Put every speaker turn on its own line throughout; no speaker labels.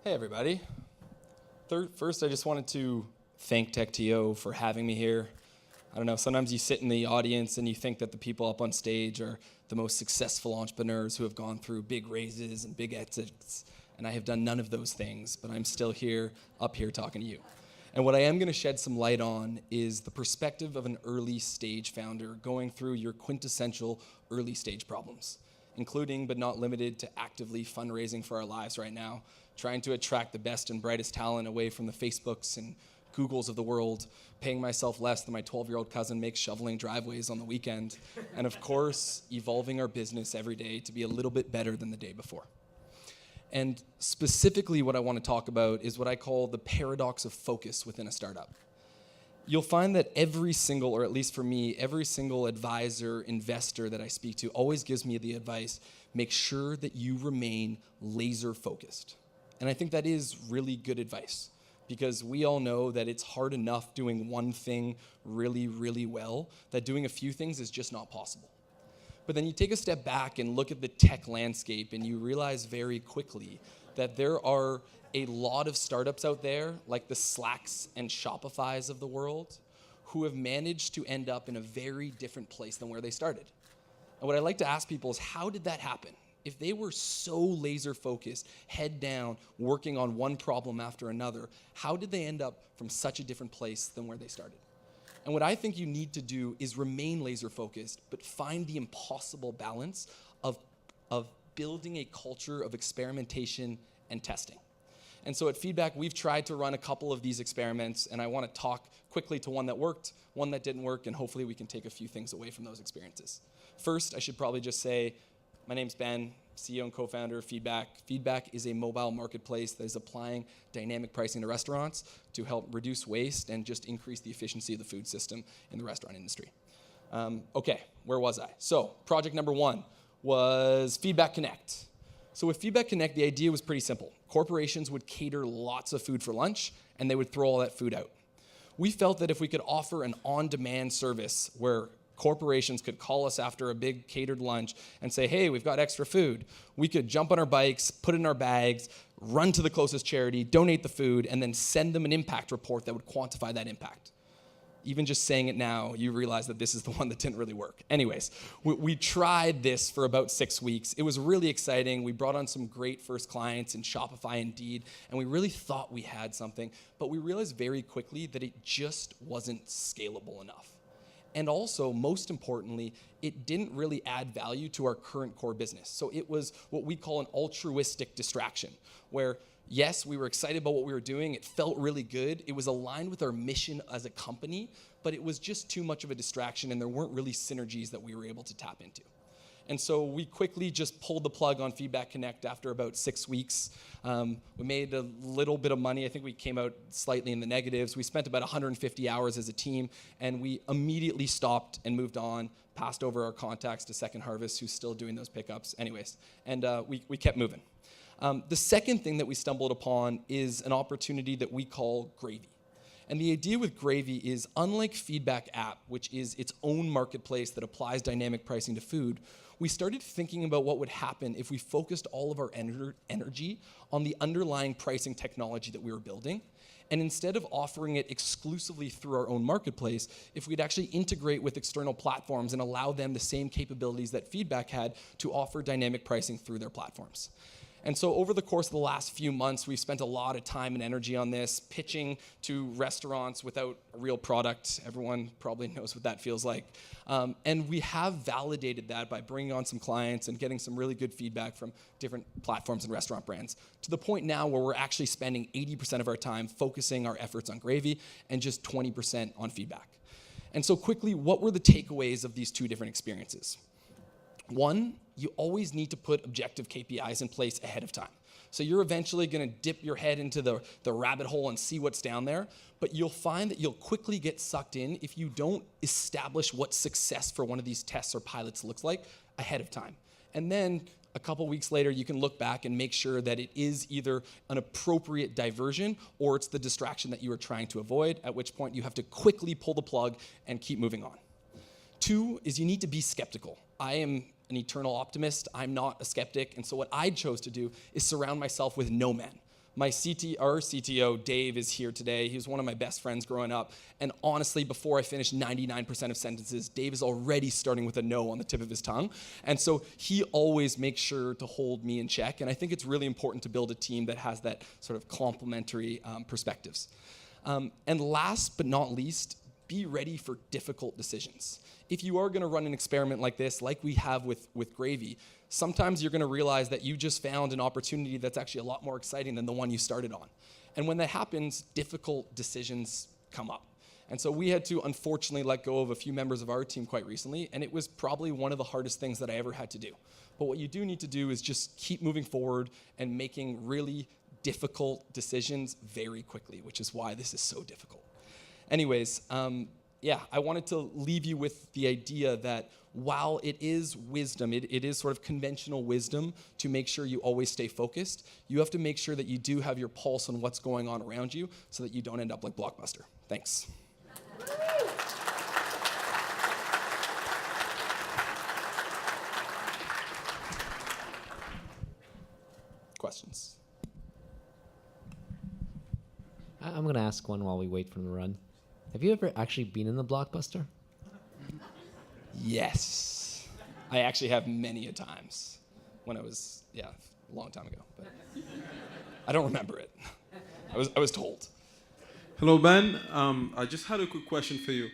Hey, everybody. First, I just wanted to thank TechTO for having me here. I don't know, sometimes you sit in the audience and you think that the people up on stage are the most successful entrepreneurs who have gone through big raises and big exits, and I have done none of those things, but I'm still here, up here talking to you. And what I am going to shed some light on is the perspective of an early stage founder going through your quintessential early stage problems, including but not limited to actively fundraising for our lives right now, trying to attract the best and brightest talent away from the Facebooks and Googles of the world, paying myself less than my 12-year-old cousin makes shoveling driveways on the weekend, and of course, evolving our business every day to be a little bit better than the day before. And specifically what I want to talk about is what I call the paradox of focus within a startup. You'll find that every single, or at least for me, every single advisor, investor that I speak to always gives me the advice, make sure that you remain laser focused. And I think that is really good advice because we all know that it's hard enough doing one thing really, really well, that doing a few things is just not possible. But then you take a step back and look at the tech landscape and you realize very quickly that there are a lot of startups out there, like the Slacks and Shopifys of the world, who have managed to end up in a very different place than where they started. And what I like to ask people is, how did that happen? If they were so laser focused, head down, working on one problem after another, how did they end up from such a different place than where they started? And what I think you need to do is remain laser focused, but find the impossible balance of building a culture of experimentation and testing. And so at Feedback, we've tried to run a couple of these experiments, and I want to talk quickly to one that worked, one that didn't work, and hopefully we can take a few things away from those experiences. First, I should probably just say, my name's Ben, CEO and co-founder of Feedback. Feedback is a mobile marketplace that is applying dynamic pricing to restaurants to help reduce waste and just increase the efficiency of the food system in the restaurant industry. Okay, where was I? So project number one was Feedback Connect. So with Feedback Connect, the idea was pretty simple. Corporations would cater lots of food for lunch, and they would throw all that food out. We felt that if we could offer an on-demand service where corporations could call us after a big catered lunch and say, hey, we've got extra food. We could jump on our bikes, put it in our bags, run to the closest charity, donate the food, and then send them an impact report that would quantify that impact. Even just saying it now, you realize that this is the one that didn't really work. Anyways, we tried this for about 6 weeks. It was really exciting. We brought on some great first clients in Shopify, Indeed, and we really thought we had something, but we realized very quickly that it just wasn't scalable enough. And also, most importantly, it didn't really add value to our current core business. So it was what we call an altruistic distraction, where yes, we were excited about what we were doing. It felt really good. It was aligned with our mission as a company, but it was just too much of a distraction, and there weren't really synergies that we were able to tap into. And so we quickly just pulled the plug on Feedback Connect after about 6 weeks. We made a little bit of money. I think we came out slightly in the negatives. We spent about 150 hours as a team, and we immediately stopped and moved on, passed over our contacts to Second Harvest, who's still doing those pickups. Anyways, and we kept moving. The second thing that we stumbled upon is an opportunity that we call Gravy. And the idea with Gravy is, unlike Feedback app, which is its own marketplace that applies dynamic pricing to food, we started thinking about what would happen if we focused all of our energy on the underlying pricing technology that we were building. And instead of offering it exclusively through our own marketplace, if we'd actually integrate with external platforms and allow them the same capabilities that Feedback had to offer dynamic pricing through their platforms. And so over the course of the last few months, we've spent a lot of time and energy on this, pitching to restaurants without a real product. Everyone probably knows what that feels like. And we have validated that by bringing on some clients and getting some really good feedback from different platforms and restaurant brands, to the point now where we're actually spending 80% of our time focusing our efforts on Gravy and just 20% on Feedback. And so quickly, what were the takeaways of these two different experiences? One, you always need to put objective KPIs in place ahead of time. So you're eventually going to dip your head into the rabbit hole and see what's down there, but you'll find that you'll quickly get sucked in if you don't establish what success for one of these tests or pilots looks like ahead of time. And then a couple weeks later, you can look back and make sure that it is either an appropriate diversion or it's the distraction that you are trying to avoid, at which point you have to quickly pull the plug and keep moving on. Two is you need to be skeptical. I am an eternal optimist. I'm not a skeptic. And so what I chose to do is surround myself with no men. Our CTO, Dave, is here today. He was one of my best friends growing up. And honestly, before I finished 99% of sentences, Dave is already starting with a no on the tip of his tongue. And so he always makes sure to hold me in check. And I think it's really important to build a team that has that sort of complementary perspectives. And last but not least, be ready for difficult decisions. If you are going to run an experiment like this, like we have with Gravy, sometimes you're going to realize that you just found an opportunity that's actually a lot more exciting than the one you started on. And when that happens, difficult decisions come up. And so we had to unfortunately let go of a few members of our team quite recently, and it was probably one of the hardest things that I ever had to do. But what you do need to do is just keep moving forward and making really difficult decisions very quickly, which is why this is so difficult. Anyways, I wanted to leave you with the idea that while it is wisdom, it is sort of conventional wisdom to make sure you always stay focused, you have to make sure that you do have your pulse on what's going on around you so that you don't end up like Blockbuster. Thanks. Questions?
I'm going to ask one while we wait for them to run. Have you ever actually been in the Blockbuster?
Yes. I actually have many a times when I was, a long time ago. But I don't remember it. I was told.
Hello, Ben. I just had a quick question for you.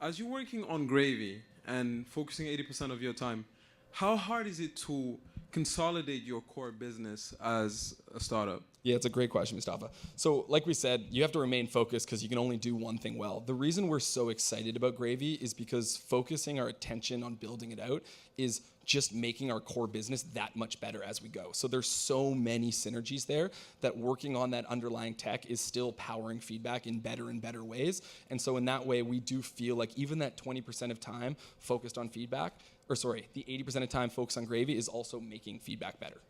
As you're working on Gravy and focusing 80% of your time, how hard is it to consolidate your core business as a startup?
Yeah, it's a great question, Mustafa. So like we said, you have to remain focused because you can only do one thing well. The reason we're so excited about Gravy is because focusing our attention on building it out is just making our core business that much better as we go. So there's so many synergies there that working on that underlying tech is still powering feedback in better and better ways. And so in that way, we do feel like even that 20% of time focused on feedback, the 80% of time focused on Gravy is also making feedback better.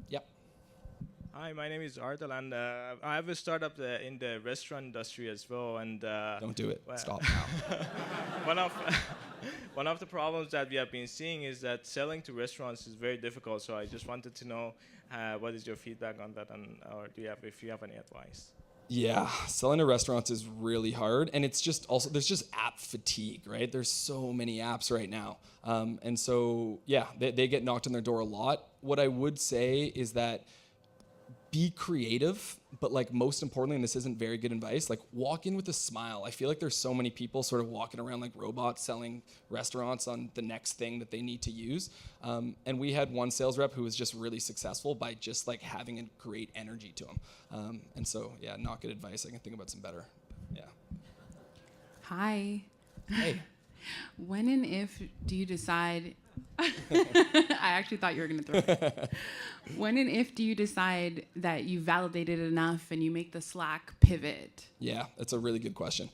Yep.
Hi, my name is Ardal, and I have a startup in the restaurant industry as well. And
don't do it.
Well,
Stop now.
one of the problems that we have been seeing is that selling to restaurants is very difficult. So I just wanted to know what is your feedback on that, or if you have any advice.
Yeah, selling to restaurants is really hard, and it's just also there's just app fatigue, right? There's so many apps right now, and so they get knocked on their door a lot. What I would say is that be creative, but like most importantly, and this isn't very good advice, like walk in with a smile. I feel like there's so many people sort of walking around like robots selling restaurants on the next thing that they need to use. And we had one sales rep who was just really successful by just like having a great energy to him. And so, not good advice. I can think about some better. Yeah.
Hi.
Hey.
When and if do you decide... I actually thought you were going to throw it. When and if do you decide that you validated enough and you make the Slack pivot?
Yeah, that's a really good question.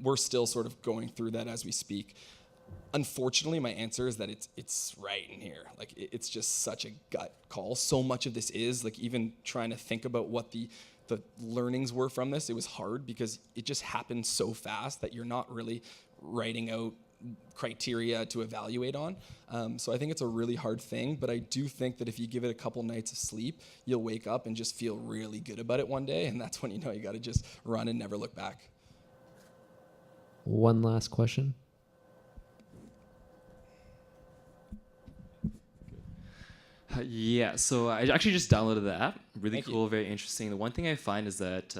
We're still sort of going through that as we speak. Unfortunately, my answer is that it's right in here. Like it's just such a gut call. So much of this is like even trying to think about what the learnings were from this. It was hard because it just happened so fast that you're not really writing out criteria to evaluate on. So I think it's a really hard thing, but I do think that if you give it a couple nights of sleep, you'll wake up and just feel really good about it one day, and that's when you know you got to just run and never look back.
One last question.
So I actually just downloaded the app. Really
Thank
cool,
you.
very interesting. The one thing I find is that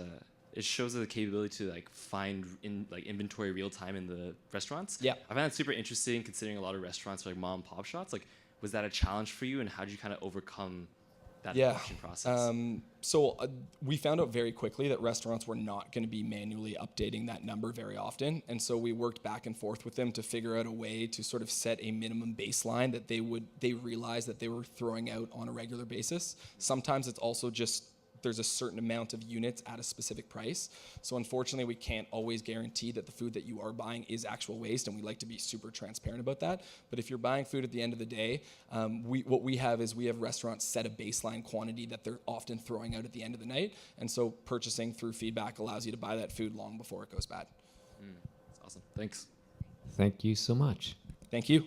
it shows the capability to like find inventory real time in the restaurants.
Yeah.
I find that super interesting considering a lot of restaurants are like mom and pop shops. Like, was that a challenge for you, and how did you kind of overcome that adoption process?
So we found out very quickly that restaurants were not going to be manually updating that number very often. And so we worked back and forth with them to figure out a way to sort of set a minimum baseline that they realized that they were throwing out on a regular basis. Sometimes it's also just there's a certain amount of units at a specific price. So unfortunately, we can't always guarantee that the food that you are buying is actual waste, and we like to be super transparent about that. But if you're buying food at the end of the day, what we have restaurants set a baseline quantity that they're often throwing out at the end of the night, and so purchasing through feedback allows you to buy that food long before it goes bad.
That's awesome. Thanks.
Thank you so much.
Thank you.